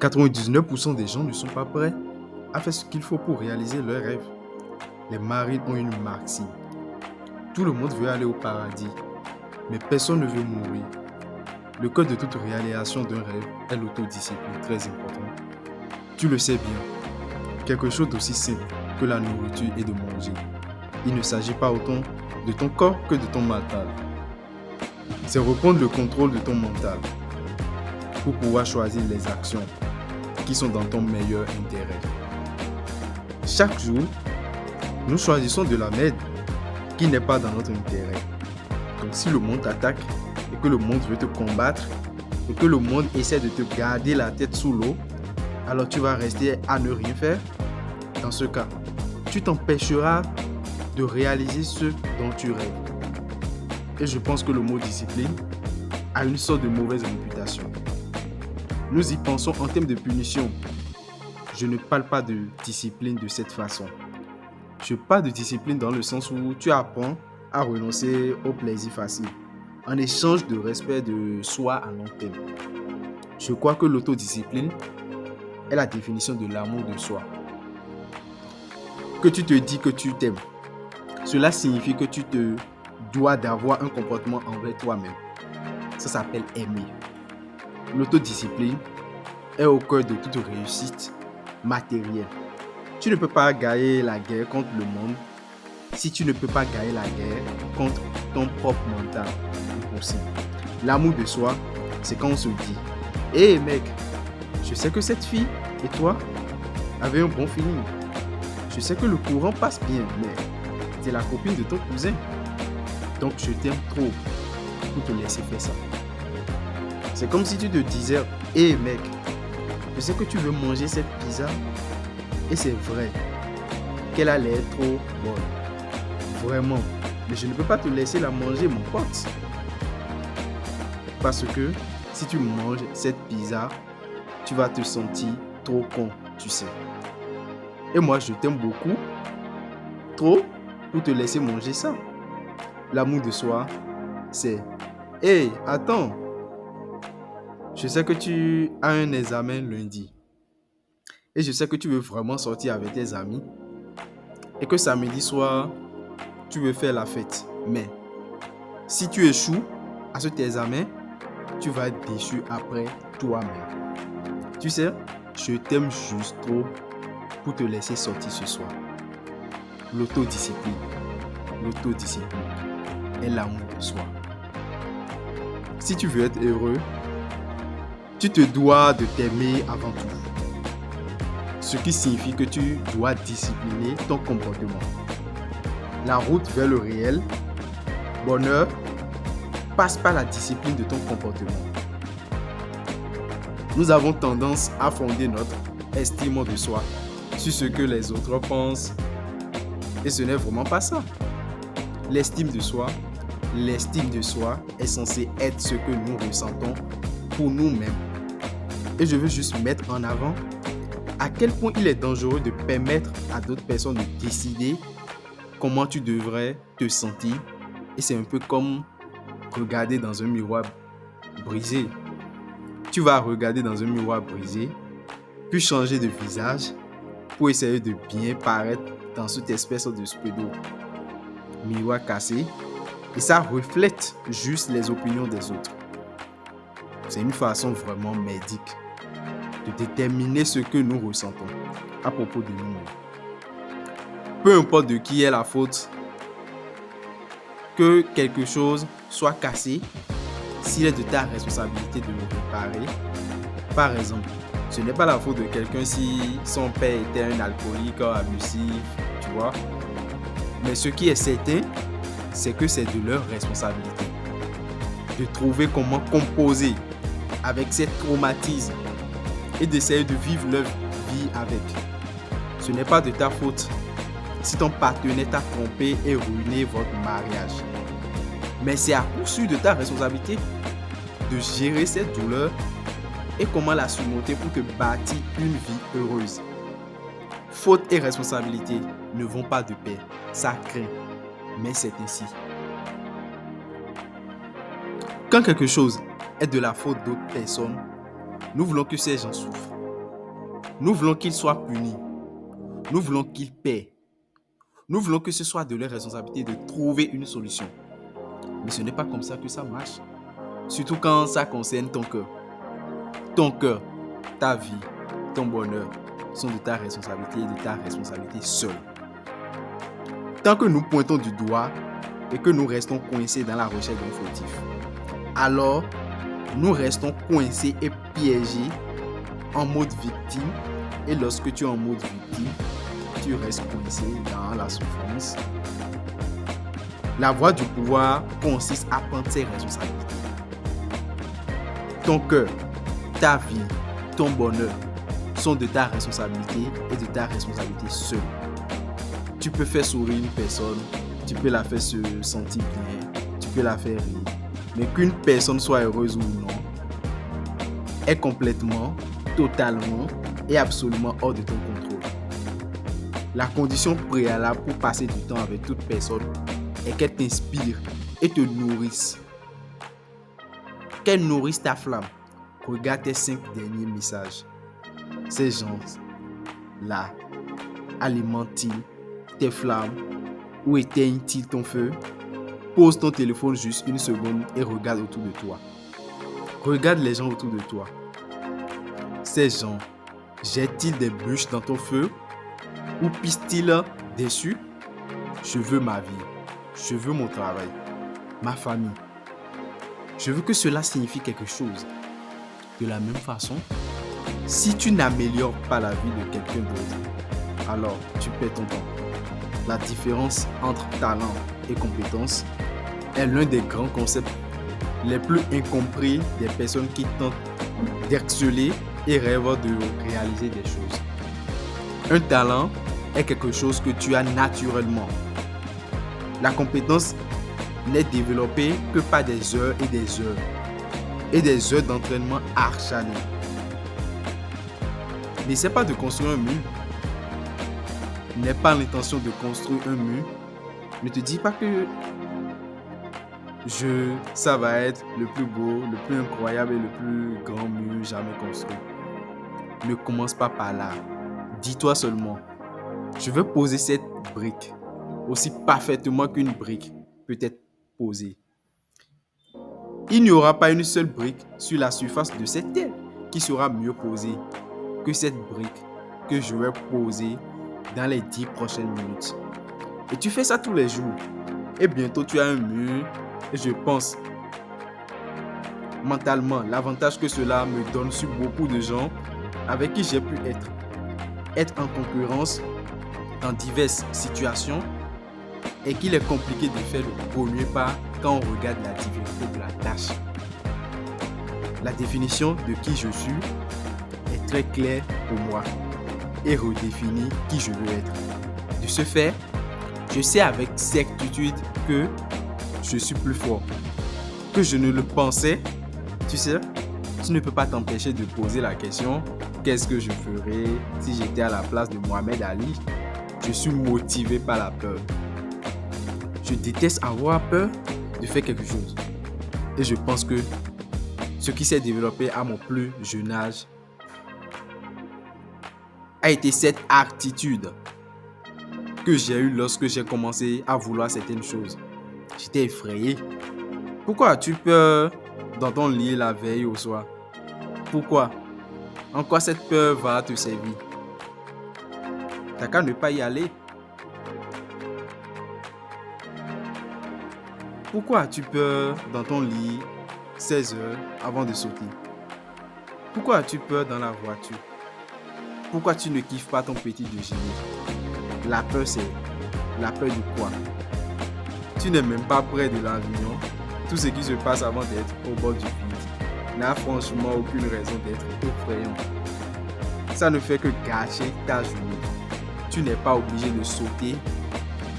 99% des gens ne sont pas prêts à faire ce qu'il faut pour réaliser leurs rêves. Les marines ont une maxime. Tout le monde veut aller au paradis, mais personne ne veut mourir. Le code de toute réalisation d'un rêve est l'autodiscipline, très important. Tu le sais bien, quelque chose d'aussi simple que la nourriture et de manger. Il ne s'agit pas autant de ton corps que de ton mental. C'est reprendre le contrôle de ton mental pour pouvoir choisir les actions qui sont dans ton meilleur intérêt. Chaque jour, nous choisissons de la merde qui n'est pas dans notre intérêt. Donc si le monde t'attaque et que le monde veut te combattre et que le monde essaie de te garder la tête sous l'eau, alors tu vas rester à ne rien faire. Dans ce cas, tu t'empêcheras de réaliser ce dont tu rêves. Et je pense que le mot discipline a une sorte de mauvaise réputation. Nous y pensons en termes de punition. Je ne parle pas de discipline de cette façon. Je parle de discipline dans le sens où tu apprends à renoncer au plaisir facile en échange de respect de soi à long terme. Je crois que l'autodiscipline est la définition de l'amour de soi. Que tu te dis que tu t'aimes, cela signifie que tu te dois d'avoir un comportement envers toi-même. Ça s'appelle aimer. L'autodiscipline est au cœur de toute réussite matérielle. Tu ne peux pas gagner la guerre contre le monde si tu ne peux pas gagner la guerre contre ton propre mental. Impossible. L'amour de soi, c'est quand on se dit « Hé mec, je sais que cette fille et toi avez un bon feeling. Je sais que le courant passe bien, mais c'est la copine de ton cousin. Donc je t'aime trop pour te laisser faire ça. » C'est comme si tu te disais « Hé mec, je sais que tu veux manger cette pizza et c'est vrai qu'elle a l'air trop bonne. Vraiment. Mais je ne peux pas te laisser la manger, mon pote. Parce que si tu manges cette pizza, tu vas te sentir trop con, tu sais. Et moi, je t'aime beaucoup, trop, pour te laisser manger ça. » L'amour de soi, c'est « Hey, attends, je sais que tu as un examen lundi. Et je sais que tu veux vraiment sortir avec tes amis. Et que samedi soir, tu veux faire la fête. Mais si tu échoues à cet examen, tu vas être déçu après toi-même. Tu sais, je t'aime juste trop pour te laisser sortir ce soir. » L'autodiscipline est l'amour de soi. Si tu veux être heureux, tu te dois de t'aimer avant tout. Ce qui signifie que tu dois discipliner ton comportement. La route vers le réel bonheur passe par la discipline de ton comportement. Nous avons tendance à fonder notre estime de soi sur ce que les autres pensent. Et ce n'est vraiment pas ça. L'estime de soi est censée être ce que nous ressentons pour nous-mêmes. Et je veux juste mettre en avant à quel point il est dangereux de permettre à d'autres personnes de décider comment tu devrais te sentir. Et c'est un peu comme regarder dans un miroir brisé. Tu vas regarder dans un miroir brisé, puis changer de visage pour essayer de bien paraître dans cette espèce de pseudo miroir cassé. Et ça reflète juste les opinions des autres. C'est une façon vraiment merdique de déterminer ce que nous ressentons à propos de nous-mêmes. Peu importe de qui est la faute, que quelque chose soit cassé, s'il est de ta responsabilité de le réparer. Par exemple, ce n'est pas la faute de quelqu'un si son père était un alcoolique abusif, tu vois. Mais ce qui est certain, c'est que c'est de leur responsabilité de trouver comment composer avec ces traumatismes et d'essayer de vivre leur vie avec. Ce n'est pas de ta faute si ton partenaire t'a trompé et ruiné votre mariage. Mais c'est à coup sûr de ta responsabilité de gérer cette douleur et comment la surmonter pour te bâtir une vie heureuse. Faute et responsabilité ne vont pas de pair. Ça craint, mais c'est ainsi. Quand quelque chose est de la faute d'autres personnes, nous voulons que ces gens souffrent. Nous voulons qu'ils soient punis. Nous voulons qu'ils paient. Nous voulons que ce soit de leur responsabilité de trouver une solution. Mais ce n'est pas comme ça que ça marche. Surtout quand ça concerne ton cœur. Ton cœur, ta vie, ton bonheur sont de ta responsabilité et de ta responsabilité seule. Tant que nous pointons du doigt et que nous restons coincés dans la recherche d'un fautif, alors nous restons coincés et piégés en mode victime. Et lorsque tu es en mode victime, tu restes coincé dans la souffrance. La voie du pouvoir consiste à prendre ses responsabilités. Ton cœur, ta vie, ton bonheur sont de ta responsabilité et de ta responsabilité seule. Tu peux faire sourire une personne, tu peux la faire se sentir bien, tu peux la faire rire. Mais qu'une personne soit heureuse ou non est complètement, totalement et absolument hors de ton contrôle. La condition préalable pour passer du temps avec toute personne est qu'elle t'inspire et te nourrisse. Qu'elle nourrisse ta flamme. Regarde tes 5 derniers messages. Ces gens-là alimentent-ils tes flammes ou éteignent-ils ton feu? Pose ton téléphone juste une seconde et regarde autour de toi. Regarde les gens autour de toi. Ces gens jettent-ils des bûches dans ton feu ou pissent-ils dessus? Je veux ma vie. Je veux mon travail. Ma famille. Je veux que cela signifie quelque chose. De la même façon, si tu n'améliores pas la vie de quelqu'un d'autre, alors tu perds ton temps. La différence entre talent et compétence est l'un des grands concepts les plus incompris des personnes qui tentent d'exceller et rêvent de réaliser des choses. Un talent est quelque chose que tu as naturellement. La compétence n'est développée que par des heures et des heures et des heures d'entraînement acharné. N'essaie pas de construire un mur. N'aie pas l'intention de construire un mur. Ne te dis pas que ça va être le plus beau, le plus incroyable et le plus grand mur jamais construit. Ne commence pas par là. Dis-toi seulement, je veux poser cette brique aussi parfaitement qu'une brique peut être posée. Il n'y aura pas une seule brique sur la surface de cette terre qui sera mieux posée que cette brique que je vais poser dans les 10 prochaines minutes. Et tu fais ça tous les jours. Et bientôt tu as un mur. Et je pense mentalement l'avantage que cela me donne sur beaucoup de gens avec qui j'ai pu être en concurrence dans diverses situations et qu'il est compliqué de faire le premier pas quand on regarde la difficulté de la tâche. La définition de qui je suis est très claire pour moi et redéfinit qui je veux être. De ce fait, je sais avec certitude que je suis plus fort que je ne le pensais. Tu sais, tu ne peux pas t'empêcher de poser la question: qu'est-ce que je ferais si j'étais à la place de Mohamed Ali? Je suis motivé par la peur. Je déteste avoir peur de faire quelque chose. Et je pense que ce qui s'est développé à mon plus jeune âge a été cette attitude que j'ai eue lorsque j'ai commencé à vouloir certaines choses. J'étais effrayé. Pourquoi as-tu peur dans ton lit la veille au soir? Pourquoi? En quoi cette peur va te servir? T'as qu'à ne pas y aller. Pourquoi as-tu peur dans ton lit 16 heures avant de sauter? Pourquoi as-tu peur dans la voiture? Pourquoi tu ne kiffes pas ton petit déjeuner? La peur, c'est la peur de quoi? Tu n'es même pas près de l'avion. Tout ce qui se passe avant d'être au bord du vide n'a franchement aucune raison d'être effrayant. Ça ne fait que gâcher ta journée. Tu n'es pas obligé de sauter,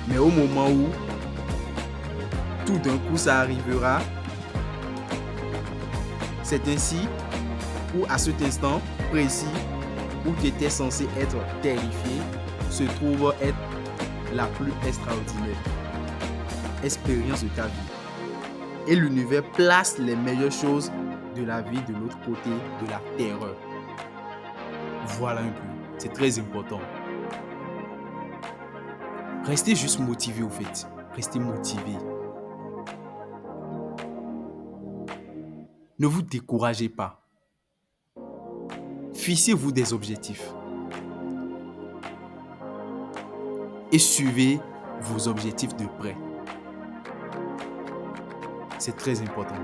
mais au moment où tout d'un coup ça arrivera, c'est ainsi où à cet instant précis où tu étais censé être terrifié se trouve être la plus extraordinaire expérience de ta vie. Et l'univers place les meilleures choses de la vie de l'autre côté de la terreur. Voilà un peu. C'est très important. Restez juste motivé au fait. Restez motivé. Ne vous découragez pas. Fixez-vous des objectifs. Et suivez vos objectifs de près. C'est très important.